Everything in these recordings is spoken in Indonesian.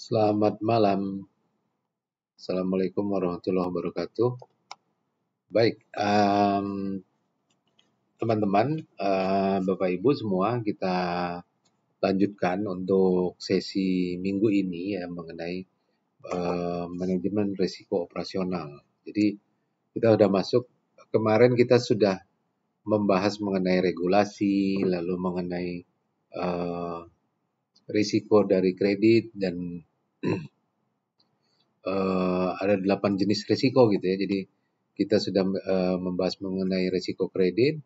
Selamat malam. Assalamualaikum warahmatullahi wabarakatuh. Baik, teman-teman, Bapak Ibu semua, kita lanjutkan untuk sesi minggu ini ya mengenai manajemen risiko operasional. Jadi kita sudah masuk, kemarin kita sudah membahas mengenai regulasi, lalu mengenai risiko dari kredit dan ada 8 jenis risiko gitu ya. Jadi kita sudah membahas mengenai risiko kredit,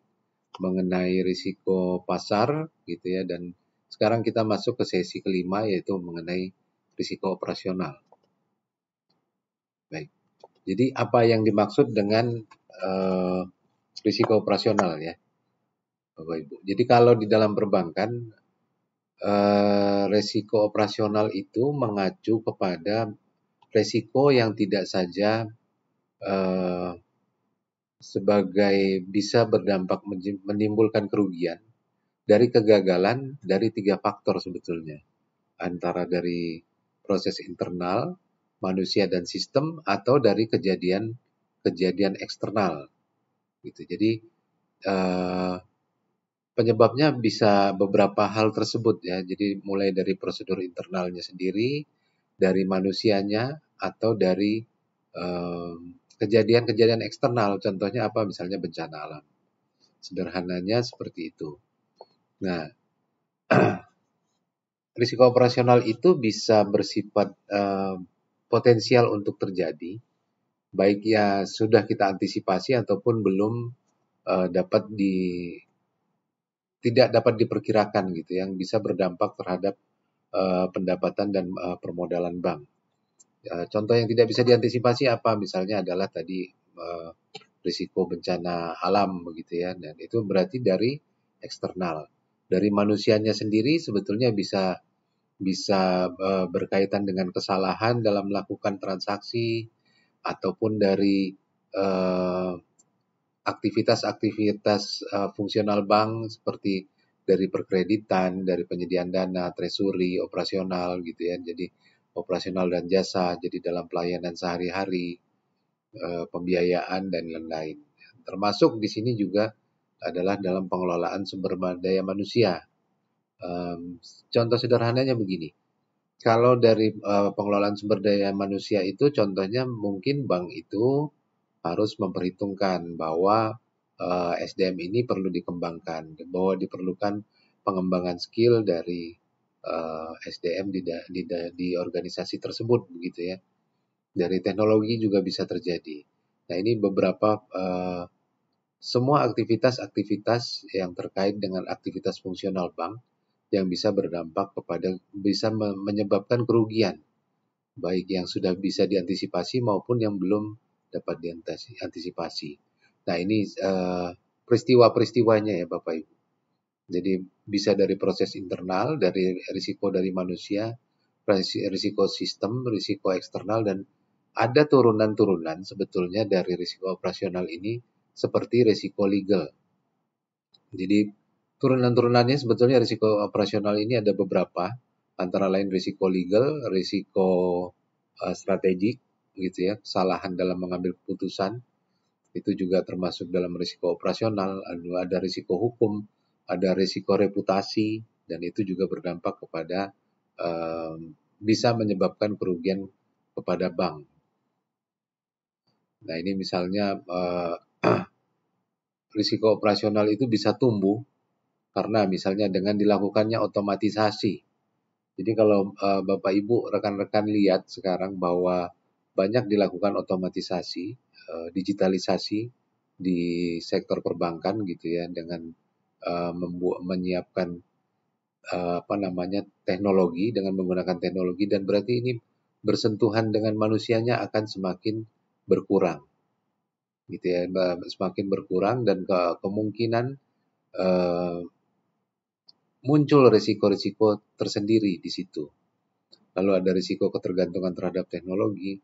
mengenai risiko pasar gitu ya, dan sekarang kita masuk ke sesi kelima yaitu mengenai risiko operasional. Baik. Jadi apa yang dimaksud dengan risiko operasional ya, Bapak Ibu. Jadi kalau di dalam perbankan risiko operasional itu mengacu kepada risiko yang tidak saja sebagai bisa berdampak menimbulkan kerugian dari kegagalan dari 3 faktor sebetulnya. Antara dari proses internal, manusia dan sistem, atau dari kejadian eksternal. Gitu. Jadi penyebabnya bisa beberapa hal tersebut ya. Jadi mulai dari prosedur internalnya sendiri, dari manusianya, atau dari kejadian-kejadian eksternal. Contohnya apa? Misalnya bencana alam. Sederhananya seperti itu. Nah, risiko operasional itu bisa bersifat potensial untuk terjadi, baik ya sudah kita antisipasi ataupun belum tidak dapat diperkirakan gitu, yang bisa berdampak terhadap pendapatan dan permodalan bank. Contoh yang tidak bisa diantisipasi apa? Misalnya adalah tadi risiko bencana alam begitu ya, dan itu berarti dari eksternal. Dari manusianya sendiri sebetulnya bisa berkaitan dengan kesalahan dalam melakukan transaksi, ataupun dari aktivitas-aktivitas fungsional bank seperti dari perkreditan, dari penyediaan dana, treasury, operasional gitu ya. Jadi operasional dan jasa, jadi dalam pelayanan sehari-hari, pembiayaan dan lain-lain. Termasuk di sini juga adalah dalam pengelolaan sumber daya manusia. Contoh sederhananya begini. Kalau dari pengelolaan sumber daya manusia itu contohnya mungkin bank itu harus memperhitungkan bahwa SDM ini perlu dikembangkan, bahwa diperlukan pengembangan skill dari SDM di organisasi tersebut begitu ya. Dari teknologi juga bisa terjadi. Nah, ini beberapa semua aktivitas-aktivitas yang terkait dengan aktivitas fungsional bank yang bisa berdampak bisa menyebabkan kerugian, baik yang sudah bisa diantisipasi maupun yang belum dapat diantisipasi. Nah, ini peristiwa-peristiwanya ya Bapak Ibu. Jadi bisa dari proses internal, dari risiko dari manusia, risiko sistem, risiko eksternal, dan ada turunan-turunan sebetulnya dari risiko operasional ini seperti risiko legal. Jadi turunan-turunannya sebetulnya risiko operasional ini ada beberapa, antara lain risiko legal, risiko strategik gitu ya, kesalahan dalam mengambil keputusan, itu juga termasuk dalam risiko operasional. Ada risiko hukum, ada risiko reputasi, dan itu juga berdampak kepada bisa menyebabkan kerugian kepada bank. Nah, ini misalnya risiko operasional itu bisa tumbuh karena misalnya dengan dilakukannya otomatisasi. Jadi kalau Bapak Ibu rekan-rekan lihat sekarang bahwa banyak dilakukan otomatisasi, digitalisasi di sektor perbankan gitu ya, dengan menyiapkan teknologi, dengan menggunakan teknologi, dan berarti ini bersentuhan dengan manusianya akan semakin berkurang gitu ya, semakin berkurang, dan kemungkinan muncul risiko-risiko tersendiri di situ. Lalu ada risiko ketergantungan terhadap teknologi,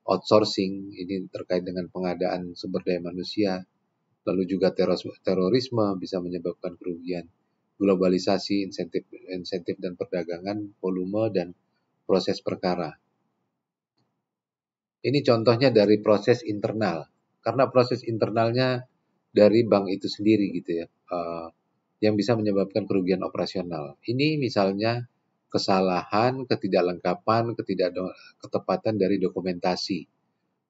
outsourcing, ini terkait dengan pengadaan sumber daya manusia. Lalu juga terorisme bisa menyebabkan kerugian. Globalisasi, insentif dan perdagangan, volume dan proses perkara. Ini contohnya dari proses internal, karena proses internalnya dari bank itu sendiri gitu ya, yang bisa menyebabkan kerugian operasional. Ini misalnya kesalahan, ketidaklengkapan, ketepatan dari dokumentasi,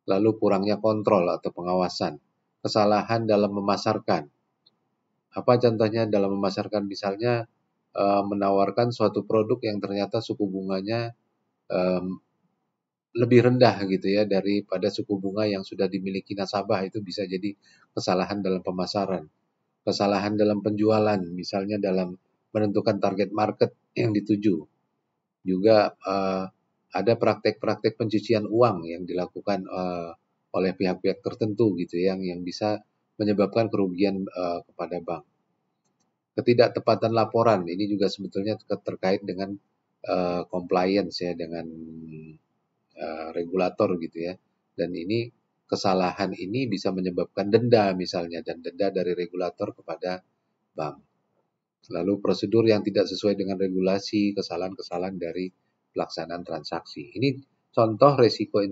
lalu kurangnya kontrol atau pengawasan, kesalahan dalam memasarkan. Apa contohnya dalam memasarkan? Misalnya menawarkan suatu produk yang ternyata suku bunganya lebih rendah gitu ya daripada suku bunga yang sudah dimiliki nasabah. Itu bisa jadi kesalahan dalam pemasaran, kesalahan dalam penjualan, misalnya dalam menentukan target market yang dituju. Juga ada praktek-praktek pencucian uang yang dilakukan oleh pihak-pihak tertentu gitu ya, yang bisa menyebabkan kerugian kepada bank. Ketidaktepatan laporan ini juga sebetulnya terkait dengan compliance ya, dengan regulator gitu ya. Dan ini kesalahan ini bisa menyebabkan denda misalnya, dan denda dari regulator kepada bank. Lalu prosedur yang tidak sesuai dengan regulasi, kesalahan-kesalahan dari pelaksanaan transaksi. Ini contoh risiko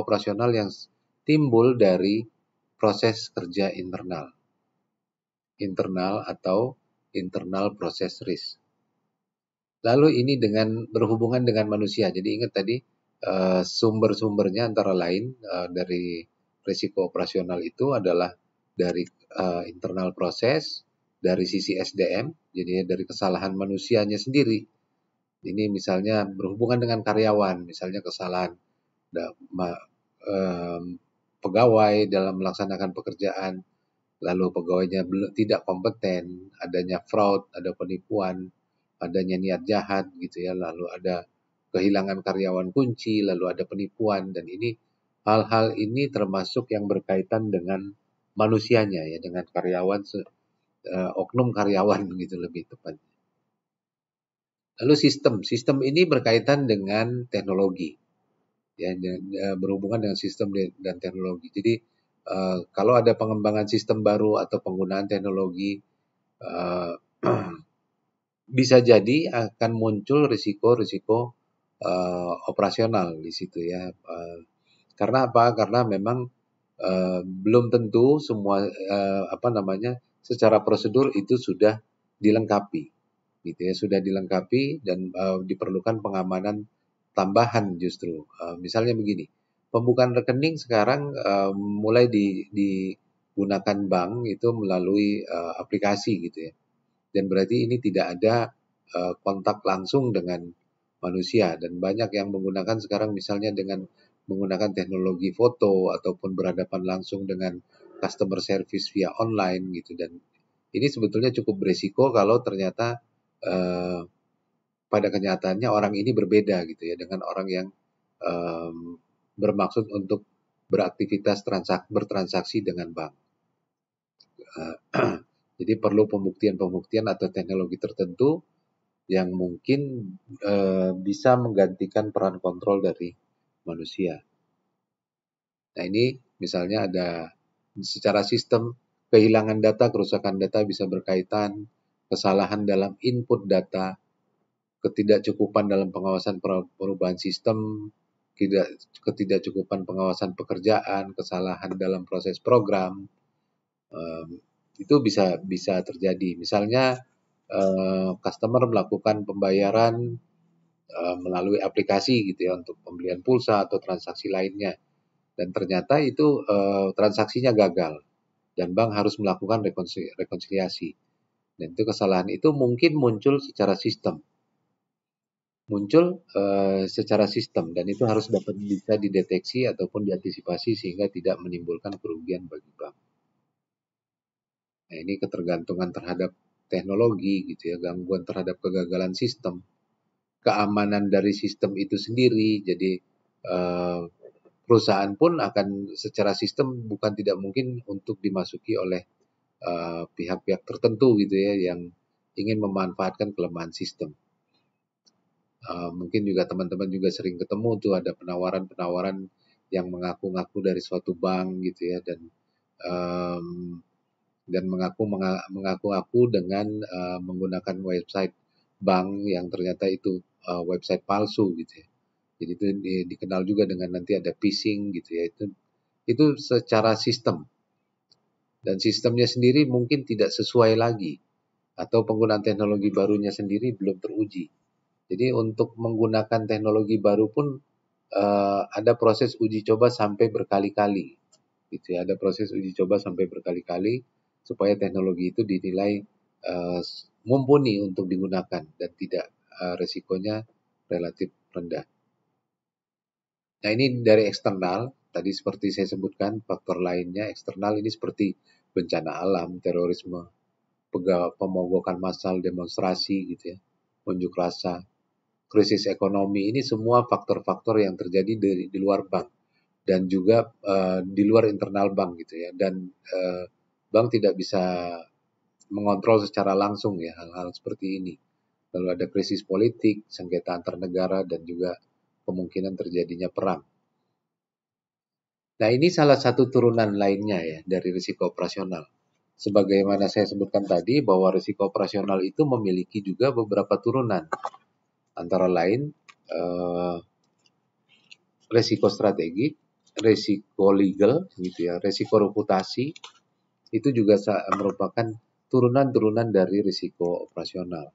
operasional yang timbul dari proses kerja internal atau internal process risk. Lalu ini berhubungan dengan manusia. Jadi ingat tadi sumber-sumbernya antara lain dari risiko operasional itu adalah dari internal proses, dari sisi SDM, jadi dari kesalahan manusianya sendiri. Ini misalnya berhubungan dengan karyawan, misalnya kesalahan pegawai dalam melaksanakan pekerjaan, lalu pegawainya tidak kompeten, adanya fraud, ada penipuan, adanya niat jahat gitu ya, lalu ada kehilangan karyawan kunci, lalu ada penipuan, dan ini hal-hal ini termasuk yang berkaitan dengan manusianya ya, dengan karyawan, oknum karyawan begitu lebih tepat. Lalu sistem ini berkaitan dengan teknologi ya, berhubungan dengan sistem dan teknologi. Jadi kalau ada pengembangan sistem baru atau penggunaan teknologi, bisa jadi akan muncul risiko-risiko operasional di situ ya. Karena apa? Karena memang belum tentu semua secara prosedur itu sudah dilengkapi, gitu ya, sudah dilengkapi dan diperlukan pengamanan tambahan justru. Misalnya begini, pembukaan rekening sekarang mulai digunakan bank itu melalui aplikasi gitu ya. Dan berarti ini tidak ada kontak langsung dengan manusia, dan banyak yang menggunakan sekarang misalnya dengan menggunakan teknologi foto ataupun berhadapan langsung dengan customer service via online gitu. Dan ini sebetulnya cukup berisiko kalau ternyata pada kenyataannya orang ini berbeda gitu ya dengan orang yang bermaksud untuk beraktivitas bertransaksi dengan bank. Jadi perlu pembuktian-pembuktian atau teknologi tertentu yang mungkin bisa menggantikan peran kontrol dari manusia. Nah ini misalnya ada secara sistem kehilangan data, kerusakan data bisa berkaitan, kesalahan dalam input data, ketidakcukupan dalam pengawasan perubahan sistem, ketidakcukupan pengawasan pekerjaan, kesalahan dalam proses program, itu bisa terjadi. Misalnya customer melakukan pembayaran melalui aplikasi gitu ya untuk pembelian pulsa atau transaksi lainnya, dan ternyata itu transaksinya gagal dan bank harus melakukan rekonsiliasi, dan itu kesalahan itu mungkin muncul secara sistem, dan itu harus dapat bisa dideteksi ataupun diantisipasi sehingga tidak menimbulkan kerugian bagi bank. Nah, ini ketergantungan terhadap teknologi gitu ya, gangguan terhadap kegagalan sistem, keamanan dari sistem itu sendiri. Jadi perusahaan pun akan secara sistem bukan tidak mungkin untuk dimasuki oleh pihak-pihak tertentu gitu ya yang ingin memanfaatkan kelemahan sistem. Mungkin juga teman-teman juga sering ketemu tuh ada penawaran-penawaran yang mengaku-ngaku dari suatu bank gitu ya, dan mengaku-ngaku dengan menggunakan website bank yang ternyata itu website palsu gitu ya. Jadi itu dikenal juga dengan nanti ada phishing gitu ya. Itu secara sistem, dan sistemnya sendiri mungkin tidak sesuai lagi, atau penggunaan teknologi barunya sendiri belum teruji. Jadi untuk menggunakan teknologi baru pun ada proses uji coba sampai berkali-kali gitu ya. Ada proses uji coba sampai berkali-kali supaya teknologi itu dinilai mumpuni untuk digunakan dan tidak resikonya relatif rendah. Nah, ini dari eksternal, tadi seperti saya sebutkan, faktor lainnya eksternal ini seperti bencana alam, terorisme, pemogokan massal, demonstrasi gitu ya, unjuk rasa, krisis ekonomi, ini semua faktor-faktor yang terjadi di luar bank dan juga di luar internal bank gitu ya. Dan bank tidak bisa mengontrol secara langsung ya hal-hal seperti ini. Lalu ada krisis politik, sengketa antar negara, dan juga kemungkinan terjadinya perang. Nah, ini salah satu turunan lainnya ya dari risiko operasional. Sebagaimana saya sebutkan tadi bahwa risiko operasional itu memiliki juga beberapa turunan. Antara lain risiko strategi, risiko legal gitu ya, risiko reputasi, itu juga merupakan turunan-turunan dari risiko operasional.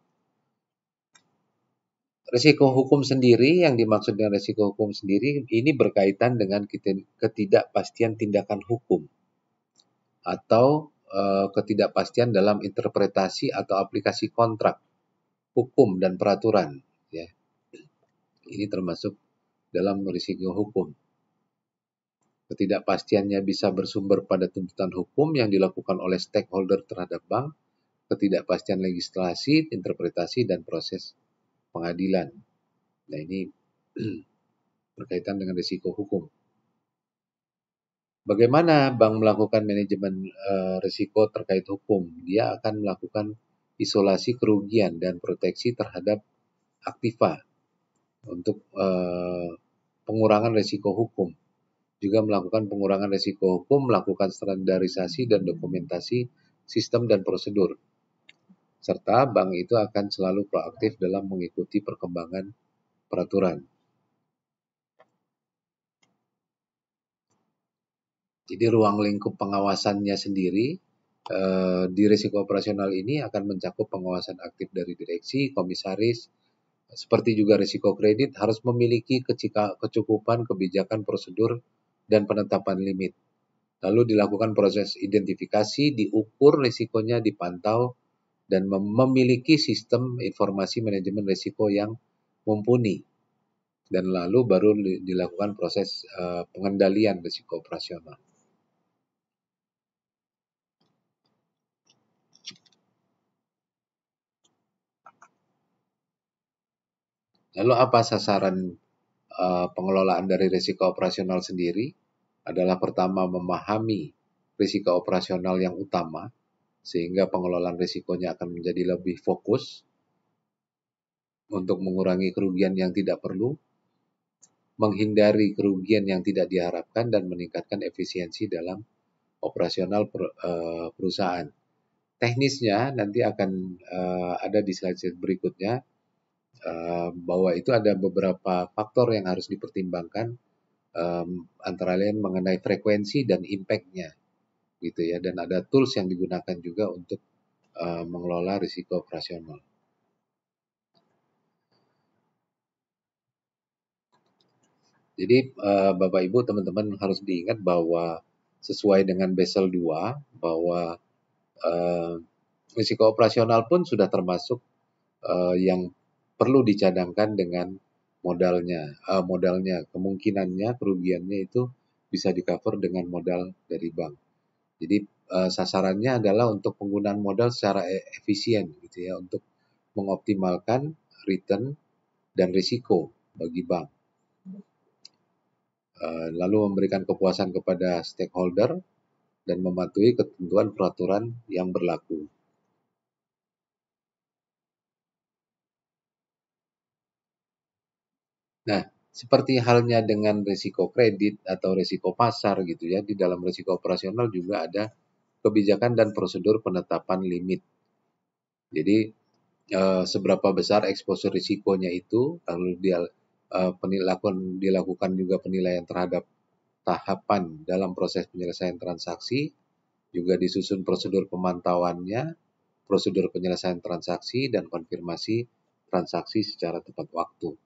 Risiko hukum sendiri, yang dimaksud dengan risiko hukum sendiri, ini berkaitan dengan ketidakpastian tindakan hukum atau ketidakpastian dalam interpretasi atau aplikasi kontrak, hukum, dan peraturan. Ya. Ini termasuk dalam risiko hukum. Ketidakpastiannya bisa bersumber pada tuntutan hukum yang dilakukan oleh stakeholder terhadap bank, ketidakpastian legislasi, interpretasi, dan proses pengadilan. Nah, ini berkaitan dengan risiko hukum. Bagaimana bank melakukan manajemen risiko terkait hukum? Dia akan melakukan isolasi kerugian dan proteksi terhadap aktiva untuk pengurangan risiko hukum. Juga melakukan pengurangan risiko hukum, melakukan standarisasi dan dokumentasi sistem dan prosedur. Serta bank itu akan selalu proaktif dalam mengikuti perkembangan peraturan. Jadi ruang lingkup pengawasannya sendiri di risiko operasional ini akan mencakup pengawasan aktif dari direksi, komisaris, seperti juga risiko kredit harus memiliki kecukupan kebijakan prosedur dan penetapan limit. Lalu dilakukan proses identifikasi, diukur risikonya, dipantau, dan memiliki sistem informasi manajemen risiko yang mumpuni. Dan lalu baru dilakukan proses pengendalian risiko operasional. Lalu apa sasaran pengelolaan dari risiko operasional sendiri? Adalah pertama, memahami risiko operasional yang utama, sehingga pengelolaan risikonya akan menjadi lebih fokus untuk mengurangi kerugian yang tidak perlu, menghindari kerugian yang tidak diharapkan, dan meningkatkan efisiensi dalam operasional perusahaan. Teknisnya nanti akan ada di slide berikutnya, bahwa itu ada beberapa faktor yang harus dipertimbangkan, antara lain mengenai frekuensi dan impact-nya gitu ya, dan ada tools yang digunakan juga untuk mengelola risiko operasional. Jadi Bapak Ibu, teman-teman harus diingat bahwa sesuai dengan Basel II, bahwa risiko operasional pun sudah termasuk yang perlu dicadangkan dengan modalnya, kemungkinannya kerugiannya itu bisa di-cover dengan modal dari bank. Jadi sasarannya adalah untuk penggunaan modal secara efisien gitu ya, untuk mengoptimalkan return dan risiko bagi bank. Lalu memberikan kepuasan kepada stakeholder dan mematuhi ketentuan peraturan yang berlaku. Nah, seperti halnya dengan risiko kredit atau risiko pasar gitu ya, di dalam risiko operasional juga ada kebijakan dan prosedur penetapan limit. Jadi seberapa besar eksposur risikonya itu, lalu dilakukan juga penilaian terhadap tahapan dalam proses penyelesaian transaksi, juga disusun prosedur pemantauannya, prosedur penyelesaian transaksi, dan konfirmasi transaksi secara tepat waktu.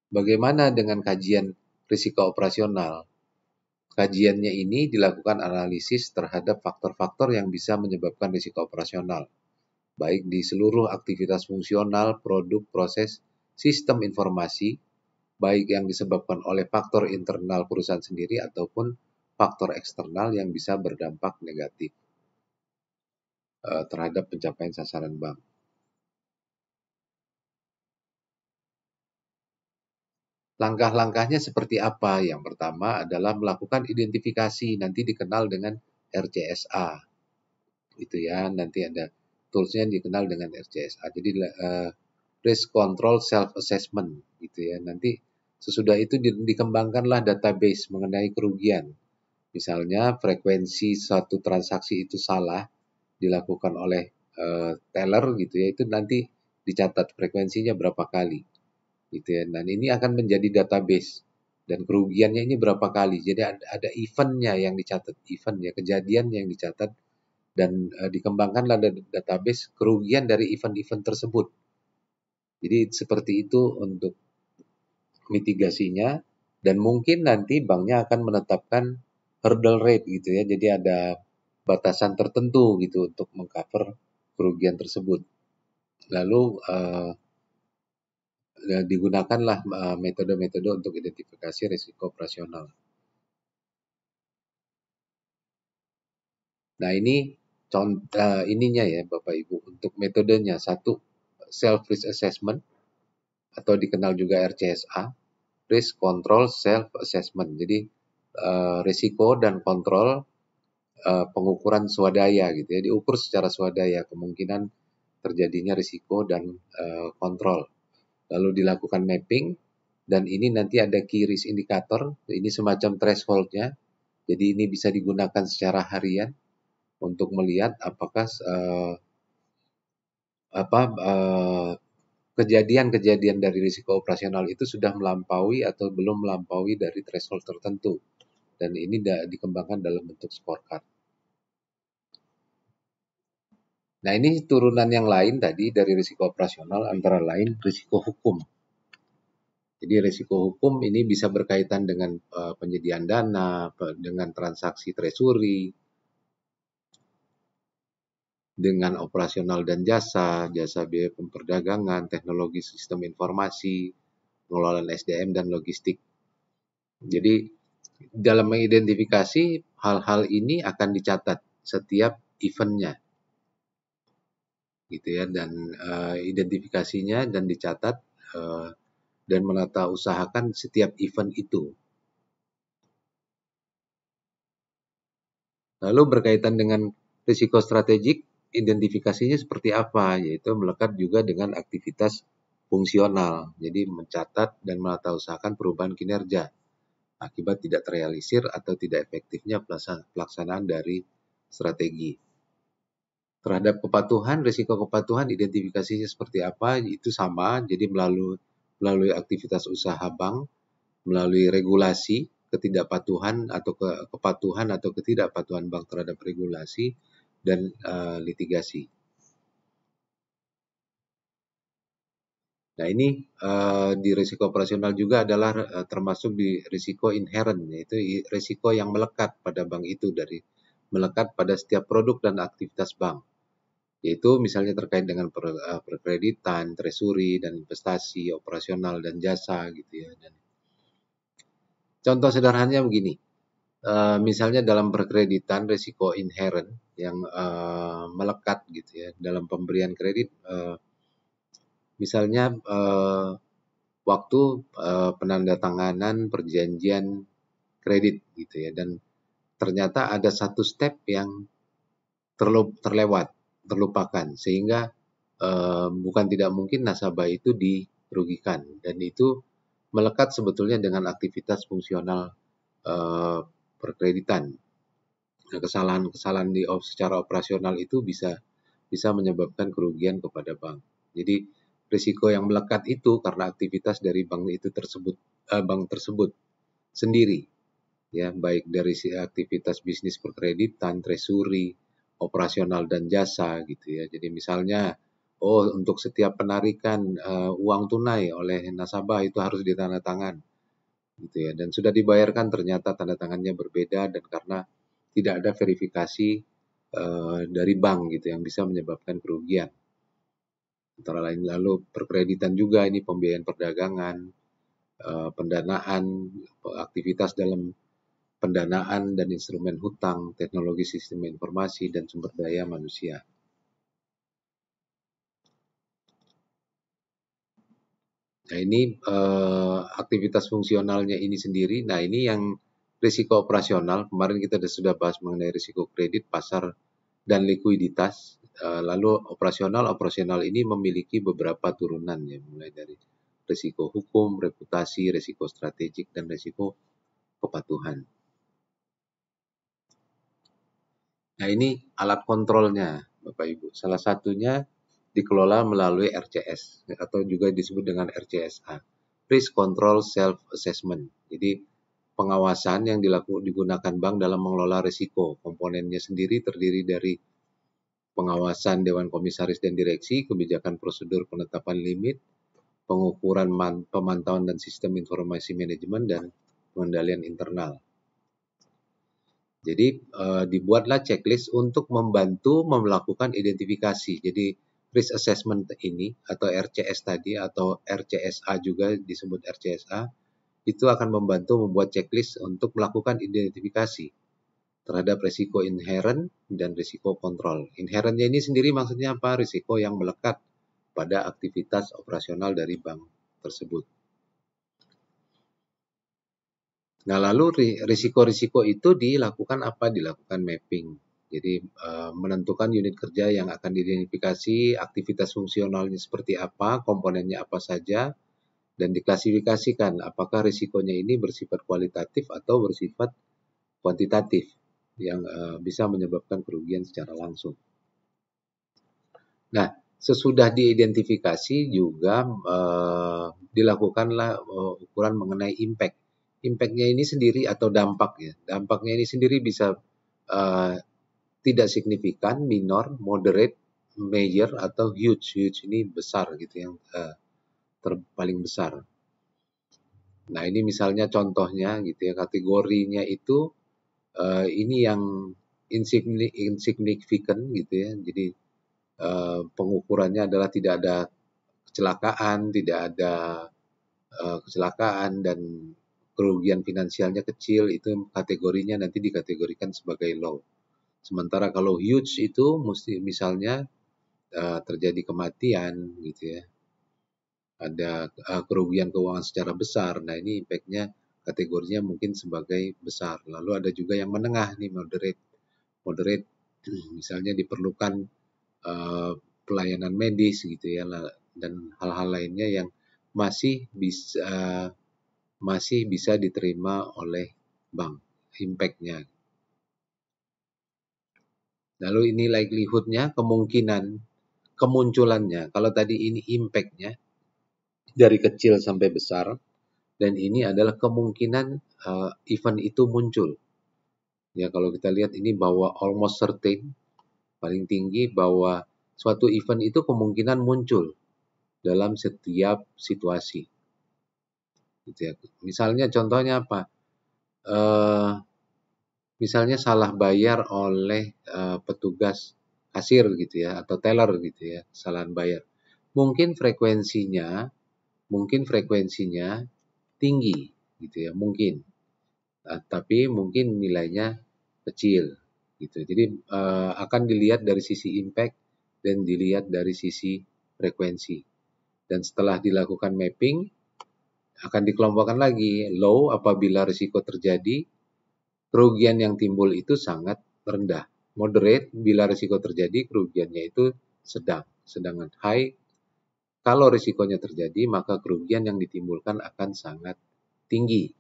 Bagaimana dengan kajian risiko operasional? Kajiannya ini dilakukan analisis terhadap faktor-faktor yang bisa menyebabkan risiko operasional, baik di seluruh aktivitas fungsional, produk, proses, sistem informasi, baik yang disebabkan oleh faktor internal perusahaan sendiri ataupun faktor eksternal yang bisa berdampak negatif terhadap pencapaian sasaran bank. Langkah-langkahnya seperti apa? Yang pertama adalah melakukan identifikasi, nanti dikenal dengan RCSA. Itu ya, nanti ada toolsnya dikenal dengan RCSA. Jadi risk control self assessment gitu ya. Nanti sesudah itu dikembangkanlah database mengenai kerugian. Misalnya frekuensi satu transaksi itu salah dilakukan oleh teller gitu ya, itu nanti dicatat frekuensinya berapa kali gitu ya. Dan ini akan menjadi database dan kerugiannya ini berapa kali. Jadi ada eventnya yang dicatat, eventnya, kejadian yang dicatat, dan dikembangkanlah database kerugian dari event-event tersebut. Jadi seperti itu untuk mitigasinya, dan mungkin nanti banknya akan menetapkan hurdle rate gitu ya. Jadi ada batasan tertentu gitu untuk mengcover kerugian tersebut. Lalu digunakanlah metode-metode untuk identifikasi risiko operasional. Nah, ini contoh ininya ya Bapak Ibu, untuk metodenya. Satu, self risk assessment atau dikenal juga RCSA, risk control self assessment. Jadi risiko dan kontrol pengukuran swadaya gitu ya, diukur secara swadaya kemungkinan terjadinya risiko dan kontrol. Lalu dilakukan mapping, dan ini nanti ada key risk indicator, ini semacam thresholdnya. Jadi ini bisa digunakan secara harian untuk melihat apakah kejadian-kejadian dari risiko operasional itu sudah melampaui atau belum melampaui dari threshold tertentu. Dan ini dikembangkan dalam bentuk scorecard. Nah, ini turunan yang lain tadi dari risiko operasional, antara lain risiko hukum. Jadi risiko hukum ini bisa berkaitan dengan penyediaan dana, dengan transaksi treasury, dengan operasional dan jasa, jasa biaya perdagangan, teknologi sistem informasi, pengelolaan SDM, dan logistik. Jadi dalam mengidentifikasi hal-hal ini akan dicatat setiap eventnya, gitu ya, dan identifikasinya dan dicatat dan menata usahakan setiap event itu. Lalu berkaitan dengan risiko strategik, identifikasinya seperti apa? Yaitu melekat juga dengan aktivitas fungsional. Jadi mencatat dan menata usahakan perubahan kinerja akibat tidak terrealisir atau tidak efektifnya pelaksanaan dari strategi. Terhadap kepatuhan, risiko kepatuhan identifikasinya seperti apa? Itu sama, jadi melalui aktivitas usaha bank, melalui regulasi, ketidakpatuhan atau kepatuhan atau ketidakpatuhan bank terhadap regulasi, dan litigasi. Nah, ini di risiko operasional juga adalah termasuk di risiko inherent, yaitu risiko yang melekat pada bank itu, dari melekat pada setiap produk dan aktivitas bank. Yaitu misalnya terkait dengan perkreditan, treasury, dan investasi, operasional, dan jasa gitu ya. Dan contoh sederhananya begini, misalnya dalam perkreditan risiko inherent yang melekat gitu ya dalam pemberian kredit, misalnya waktu penandatanganan perjanjian kredit gitu ya, dan ternyata ada satu step yang terlupakan, sehingga bukan tidak mungkin nasabah itu dirugikan, dan itu melekat sebetulnya dengan aktivitas fungsional perkreditan. Nah, kesalahan-kesalahan secara operasional itu bisa menyebabkan kerugian kepada bank. Jadi risiko yang melekat itu karena aktivitas dari bank tersebut sendiri, ya, baik dari aktivitas bisnis perkreditan, treasury, operasional dan jasa gitu ya. Jadi misalnya, untuk setiap penarikan uang tunai oleh nasabah itu harus ditandatangan gitu ya. Dan sudah dibayarkan ternyata tanda tangannya berbeda dan karena tidak ada verifikasi dari bank gitu yang bisa menyebabkan kerugian. Antara lain lalu perkreditan juga ini pembiayaan perdagangan, pendanaan, aktivitas dalam pendanaan dan instrumen hutang, teknologi sistem informasi dan sumber daya manusia. Nah ini aktivitas fungsionalnya ini sendiri. Nah ini yang risiko operasional. Kemarin kita sudah bahas mengenai risiko kredit, pasar, dan likuiditas. Lalu operasional ini memiliki beberapa turunan ya, mulai dari risiko hukum, reputasi, risiko strategik, dan risiko kepatuhan. Nah ini alat kontrolnya Bapak Ibu. Salah satunya dikelola melalui RCS atau juga disebut dengan RCSA, Risk Control Self Assessment. Jadi pengawasan yang digunakan bank dalam mengelola risiko. Komponennya sendiri terdiri dari pengawasan Dewan Komisaris dan Direksi, kebijakan prosedur penetapan limit, pengukuran pemantauan dan sistem informasi manajemen, dan pengendalian internal. Jadi dibuatlah checklist untuk membantu melakukan identifikasi. Jadi risk assessment ini atau RCS tadi atau RCSA juga disebut RCSA itu akan membantu membuat checklist untuk melakukan identifikasi terhadap risiko inherent dan risiko kontrol. Inherentnya ini sendiri maksudnya apa? Risiko yang melekat pada aktivitas operasional dari bank tersebut. Nah, lalu risiko-risiko itu dilakukan apa? Dilakukan mapping. Jadi menentukan unit kerja yang akan diidentifikasi, aktivitas fungsionalnya seperti apa, komponennya apa saja, dan diklasifikasikan apakah risikonya ini bersifat kualitatif atau bersifat kuantitatif yang bisa menyebabkan kerugian secara langsung. Nah, sesudah diidentifikasi juga dilakukanlah ukuran mengenai impact. Impact-nya ini sendiri atau dampaknya. Dampaknya ini sendiri bisa tidak signifikan, minor, moderate, major, atau huge. Huge ini besar gitu, yang paling besar. Nah ini misalnya contohnya gitu ya, kategorinya itu ini yang insignificant gitu ya. Jadi pengukurannya adalah tidak ada kecelakaan dan kerugian finansialnya kecil, itu kategorinya nanti dikategorikan sebagai low. Sementara kalau huge itu mesti misalnya terjadi kematian gitu ya, ada kerugian keuangan secara besar. Nah ini impact-nya kategorinya mungkin sebagai besar. Lalu ada juga yang menengah nih, moderate misalnya diperlukan pelayanan medis gitu ya, dan hal-hal lainnya yang masih bisa diterima oleh bank impact-nya. Lalu ini likelihood-nya, kemungkinan kemunculannya. Kalau tadi ini impact-nya dari kecil sampai besar, dan ini adalah kemungkinan event itu muncul. Ya kalau kita lihat ini bahwa almost certain, paling tinggi bahwa suatu event itu kemungkinan muncul dalam setiap situasi. Gitu ya. Misalnya contohnya apa? Misalnya salah bayar oleh petugas kasir gitu ya, atau teller gitu ya, kesalahan bayar. Mungkin frekuensinya tinggi gitu ya, mungkin. Tapi mungkin nilainya kecil gitu. Jadi akan dilihat dari sisi impact dan dilihat dari sisi frekuensi. Dan setelah dilakukan mapping akan dikelompokkan lagi. Low apabila risiko terjadi, kerugian yang timbul itu sangat rendah. Moderate bila risiko terjadi, kerugiannya itu sedang. Sedangkan high, kalau risikonya terjadi, maka kerugian yang ditimbulkan akan sangat tinggi.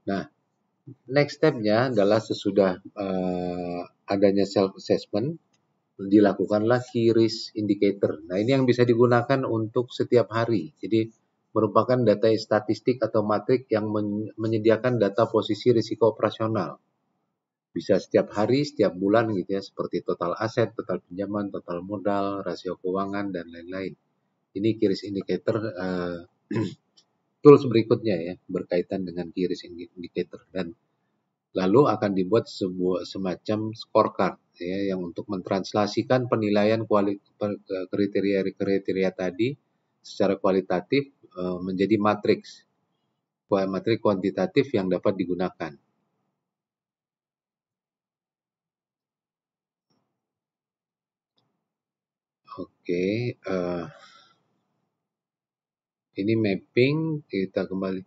Nah, Next step-nya adalah sesudah adanya self assessment, dilakukanlah key risk indicator. Nah, ini yang bisa digunakan untuk setiap hari. Jadi merupakan data statistik atau matrik yang menyediakan data posisi risiko operasional. Bisa setiap hari, setiap bulan gitu ya, seperti total aset, total pinjaman, total modal, rasio keuangan, dan lain-lain. Ini key risk indicator tools berikutnya ya, berkaitan dengan key risk indicator. Dan lalu akan dibuat sebuah semacam scorecard ya, yang untuk mentranslasikan penilaian kriteria-kriteria tadi secara kualitatif menjadi matrik kuantitatif yang dapat digunakan. Oke, ini mapping, kita kembali.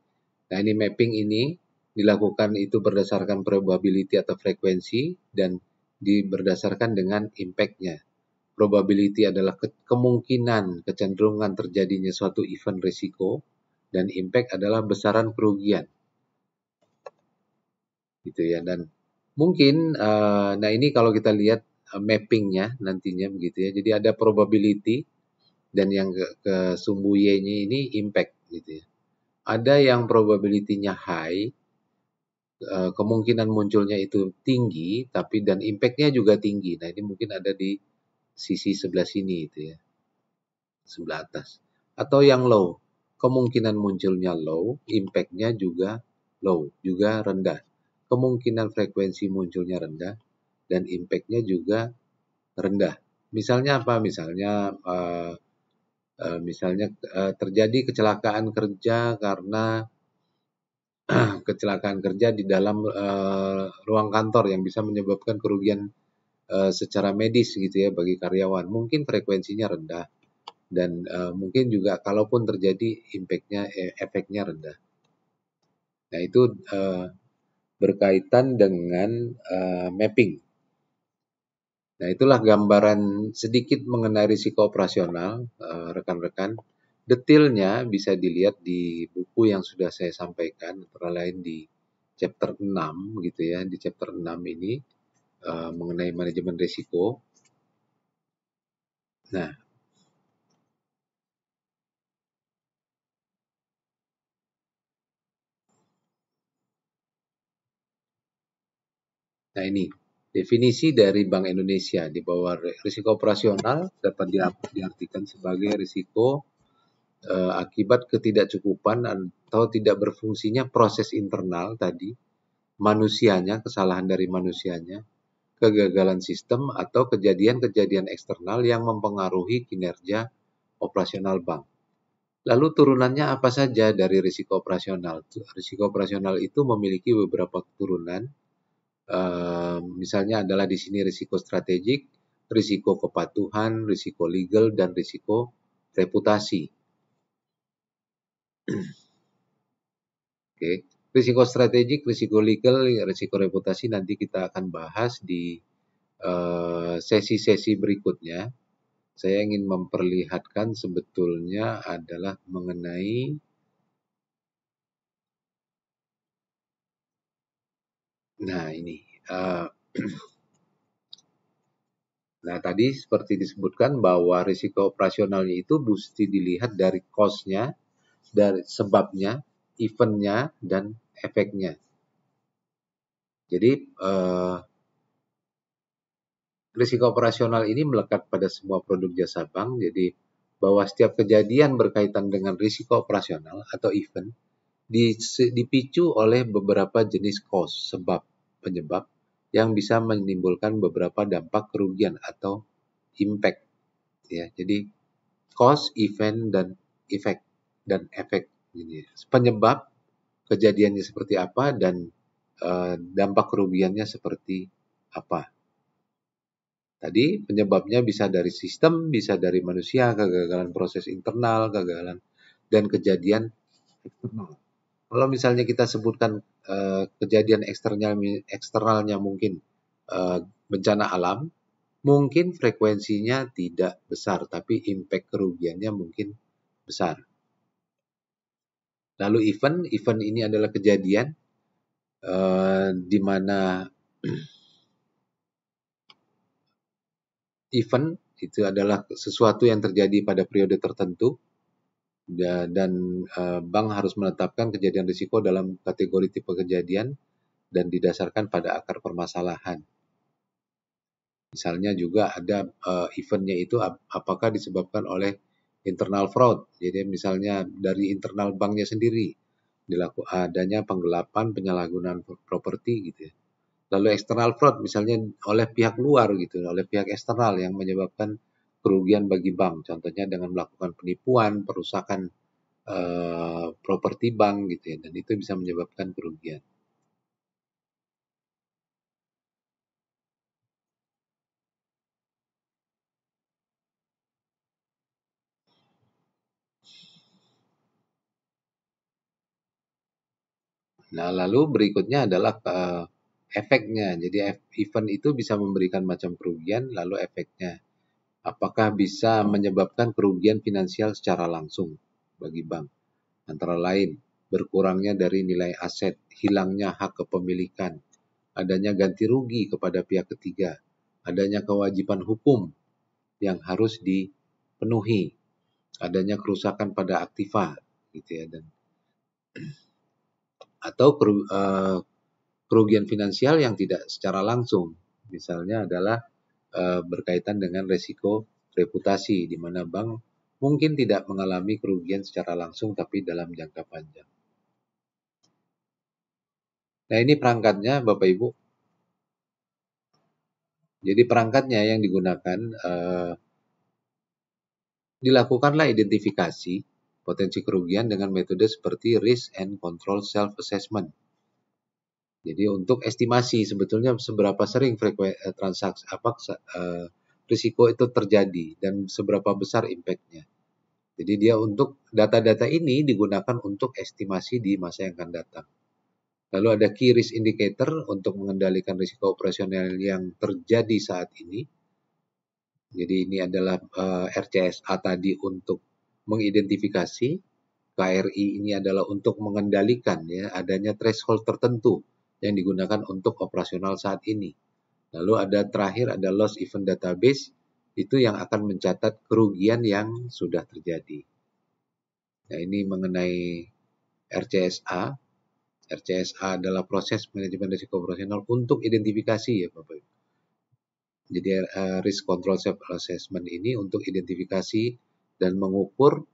Nah, ini mapping ini dilakukan itu berdasarkan probability atau frekuensi dan berdasarkan dengan impact-nya. Probability adalah kemungkinan kecenderungan terjadinya suatu event risiko dan impact adalah besaran kerugian. Gitu ya. Dan mungkin nah ini kalau kita lihat mappingnya nantinya begitu ya. Jadi ada probability dan yang ke sumbu Y-nya ini impact gitu ya. Ada yang probability-nya high, kemungkinan munculnya itu tinggi, tapi dan impact-nya juga tinggi. Nah, ini mungkin ada di sisi sebelah sini itu ya, sebelah atas. Atau yang low, kemungkinan munculnya low, impact-nya juga low, juga rendah. Kemungkinan frekuensi munculnya rendah, dan impact-nya juga rendah. Misalnya apa? Misalnya terjadi kecelakaan kerja karena kecelakaan kerja di dalam ruang kantor yang bisa menyebabkan kerugian secara medis gitu ya bagi karyawan. Mungkin frekuensinya rendah dan mungkin juga kalaupun terjadi impact-nya efeknya rendah. Nah, itu berkaitan dengan mapping. Nah, itulah gambaran sedikit mengenai risiko operasional rekan-rekan. Detailnya bisa dilihat di buku yang sudah saya sampaikan, antara lain di chapter 6 gitu ya. Di chapter 6 ini mengenai manajemen risiko. Nah, ini definisi dari Bank Indonesia di bawah risiko operasional dapat diartikan sebagai risiko akibat ketidakcukupan atau tidak berfungsinya proses internal tadi, manusianya, kesalahan dari manusianya, kegagalan sistem atau kejadian-kejadian eksternal yang mempengaruhi kinerja operasional bank. Lalu turunannya apa saja dari risiko operasional? Risiko operasional itu memiliki beberapa turunan. Misalnya adalah di sini risiko strategik, risiko kepatuhan, risiko legal, dan risiko reputasi. Oke, risiko strategik, risiko legal, risiko reputasi nanti kita akan bahas di sesi-sesi berikutnya. Saya ingin memperlihatkan sebetulnya adalah mengenai ini. Nah, tadi seperti disebutkan bahwa risiko operasionalnya itu mesti dilihat dari cost-nya, dari sebabnya, event-nya, dan efeknya. Jadi, risiko operasional ini melekat pada semua produk jasa bank. Jadi, bahwa setiap kejadian berkaitan dengan risiko operasional atau event dipicu oleh beberapa jenis cost, penyebab yang bisa menimbulkan beberapa dampak kerugian atau impact. Ya, jadi cost, event, dan efek. Penyebab kejadiannya seperti apa dan dampak kerugiannya seperti apa. Tadi penyebabnya bisa dari sistem, bisa dari manusia, kegagalan proses internal, kegagalan dan kejadian eksternal. Kalau misalnya kita sebutkan kejadian eksternalnya mungkin bencana alam, mungkin frekuensinya tidak besar, tapi impact kerugiannya mungkin besar. Lalu event ini adalah kejadian di mana event itu adalah sesuatu yang terjadi pada periode tertentu, dan bank harus menetapkan kejadian risiko dalam kategori tipe kejadian dan didasarkan pada akar permasalahan. Misalnya juga ada eventnya itu apakah disebabkan oleh internal fraud. Jadi misalnya dari internal banknya sendiri adanya penggelapan, penyalahgunaan properti gitu ya. Lalu external fraud misalnya oleh pihak luar gitu, oleh pihak eksternal yang menyebabkan kerugian bagi bank. Contohnya dengan melakukan penipuan, perusakan properti bank gitu ya, dan itu bisa menyebabkan kerugian. Nah, lalu berikutnya adalah efeknya. Jadi event itu bisa memberikan macam kerugian, lalu efeknya. Apakah bisa menyebabkan kerugian finansial secara langsung bagi bank? Antara lain, berkurangnya dari nilai aset, hilangnya hak kepemilikan, adanya ganti rugi kepada pihak ketiga, adanya kewajiban hukum yang harus dipenuhi, adanya kerusakan pada aktiva, gitu ya, dan atau kerugian finansial yang tidak secara langsung, misalnya adalah berkaitan dengan resiko reputasi, di mana bank mungkin tidak mengalami kerugian secara langsung tapi dalam jangka panjang. Nah, ini perangkatnya Bapak Ibu. Jadi perangkatnya yang digunakan, dilakukanlah identifikasi potensi kerugian dengan metode seperti risk and control self assessment. Jadi untuk estimasi sebetulnya seberapa sering transaksi risiko itu terjadi dan seberapa besar impact-nya. Jadi dia untuk data-data ini digunakan untuk estimasi di masa yang akan datang. Lalu ada key risk indicator untuk mengendalikan risiko operasional yang terjadi saat ini. Jadi ini adalah RCSA tadi untuk mengidentifikasi, KRI ini adalah untuk mengendalikan ya adanya threshold tertentu yang digunakan untuk operasional saat ini. Lalu ada terakhir ada loss event database, itu yang akan mencatat kerugian yang sudah terjadi. Nah, ini mengenai RCSA. RCSA adalah proses manajemen risiko operasional untuk identifikasi ya Bapak. Jadi risk control self assessment ini untuk identifikasi dan mengukur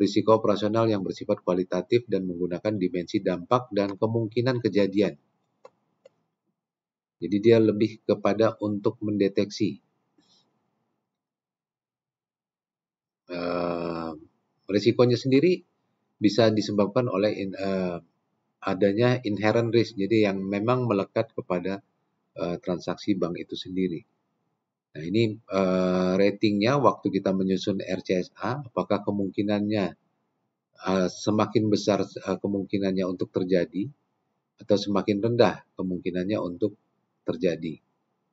risiko operasional yang bersifat kualitatif dan menggunakan dimensi dampak dan kemungkinan kejadian. Jadi dia lebih kepada untuk mendeteksi risikonya sendiri bisa disebabkan oleh adanya inherent risk, jadi yang memang melekat kepada transaksi bank itu sendiri. Nah, ini ratingnya waktu kita menyusun RCSA, apakah kemungkinannya semakin besar kemungkinannya untuk terjadi atau semakin rendah kemungkinannya untuk terjadi.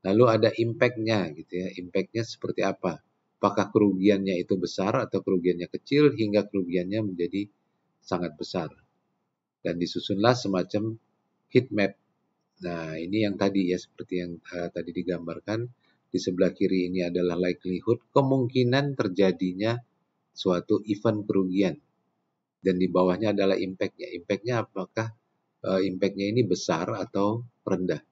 Lalu ada impact-nya gitu ya. Impact-nya seperti apa? Apakah kerugiannya itu besar atau kerugiannya kecil hingga kerugiannya menjadi sangat besar. Dan disusunlah semacam heat map. Nah, ini yang tadi ya seperti yang tadi digambarkan. Di sebelah kiri ini adalah likelihood, kemungkinan terjadinya suatu event kerugian. Dan di bawahnya adalah impact-nya. Impact-nya apakah impact-nya ini besar atau rendah.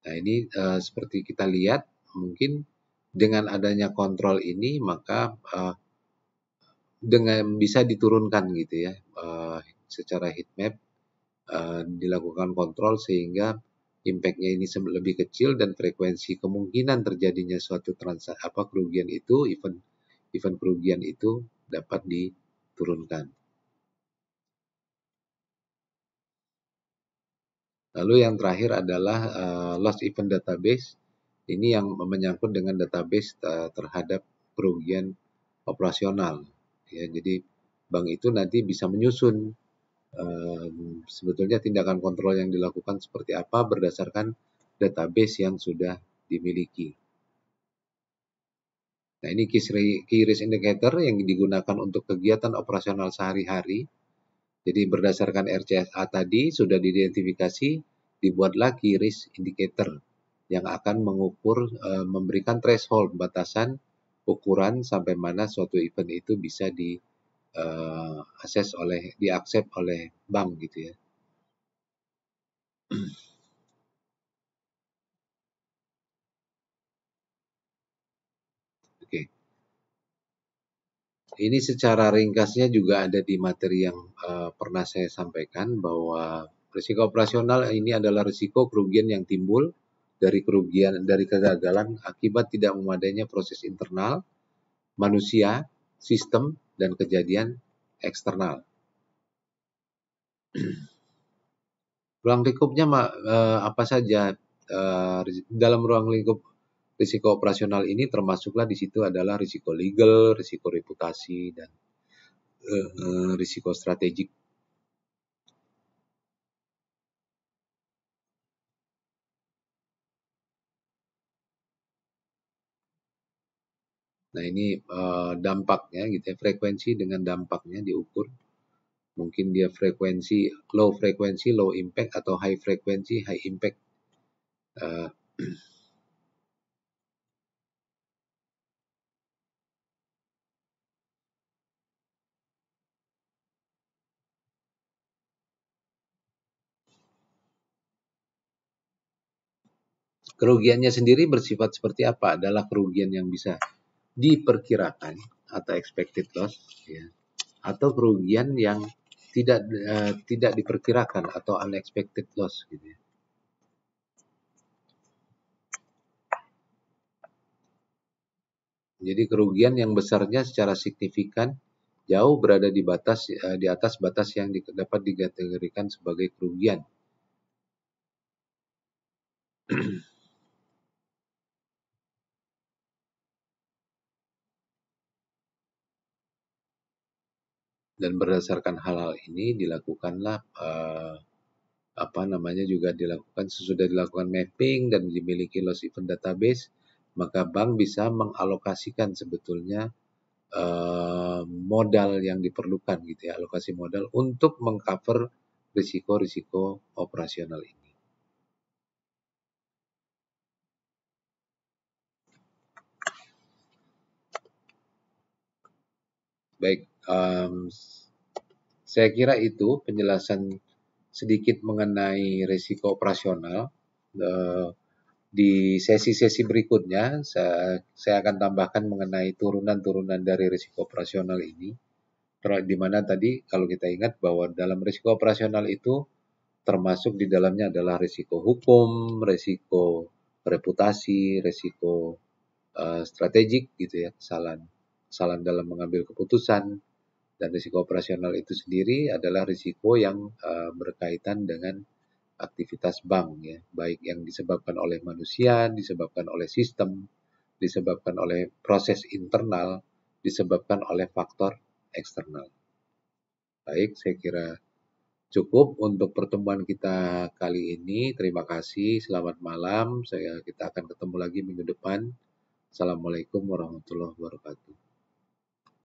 Nah, ini seperti kita lihat, mungkin dengan adanya kontrol ini, maka dengan bisa diturunkan gitu ya, secara heat map, dilakukan kontrol sehingga impact-nya ini lebih kecil dan frekuensi kemungkinan terjadinya suatu kerugian itu, event kerugian itu dapat diturunkan. Lalu yang terakhir adalah loss event database. Ini yang menyangkut dengan database terhadap kerugian operasional. Ya, jadi bank itu nanti bisa menyusun sebetulnya tindakan kontrol yang dilakukan seperti apa berdasarkan database yang sudah dimiliki. Nah, ini key risk indicator yang digunakan untuk kegiatan operasional sehari-hari. Jadi berdasarkan RCSA tadi sudah diidentifikasi, dibuatlah key risk indicator yang akan mengukur, memberikan threshold batasan ukuran sampai mana suatu event itu bisa diaccept oleh bank gitu ya. Oke. Ini secara ringkasnya juga ada di materi yang pernah saya sampaikan bahwa risiko operasional ini adalah risiko kerugian yang timbul dari kegagalan akibat tidak memadainya proses internal, manusia, sistem, dan kejadian eksternal. Ruang lingkupnya apa saja? Dalam ruang lingkup risiko operasional ini termasuklah di situ adalah risiko legal, risiko reputasi, dan risiko strategik. Nah, ini dampaknya gitu ya, frekuensi dengan dampaknya diukur. Mungkin dia low frekuensi, low impact, atau high frekuensi, high impact. Kerugiannya sendiri bersifat seperti apa? Adalah kerugian yang bisa diperkirakan atau expected loss, ya, atau kerugian yang tidak diperkirakan atau unexpected loss gitu ya. Jadi kerugian yang besarnya secara signifikan jauh berada di atas batas yang dapat dikategorikan sebagai kerugian. Dan berdasarkan hal-hal ini dilakukanlah sesudah dilakukan mapping dan dimiliki loss event database, maka bank bisa mengalokasikan sebetulnya modal yang diperlukan gitu ya, alokasi modal untuk mengcover risiko-risiko operasional ini. Baik, saya kira itu penjelasan sedikit mengenai risiko operasional. Di sesi-sesi berikutnya saya akan tambahkan mengenai turunan-turunan dari risiko operasional ini. Di mana tadi kalau kita ingat bahwa dalam risiko operasional itu termasuk di dalamnya adalah risiko hukum, risiko reputasi, risiko strategik gitu ya, kesalahan dalam mengambil keputusan. Dan risiko operasional itu sendiri adalah risiko yang berkaitan dengan aktivitas bank ya, baik yang disebabkan oleh manusia, disebabkan oleh sistem, disebabkan oleh proses internal, disebabkan oleh faktor eksternal. Baik, saya kira cukup untuk pertemuan kita kali ini. Terima kasih, selamat malam. Kita akan ketemu lagi minggu depan. Assalamualaikum warahmatullahi wabarakatuh.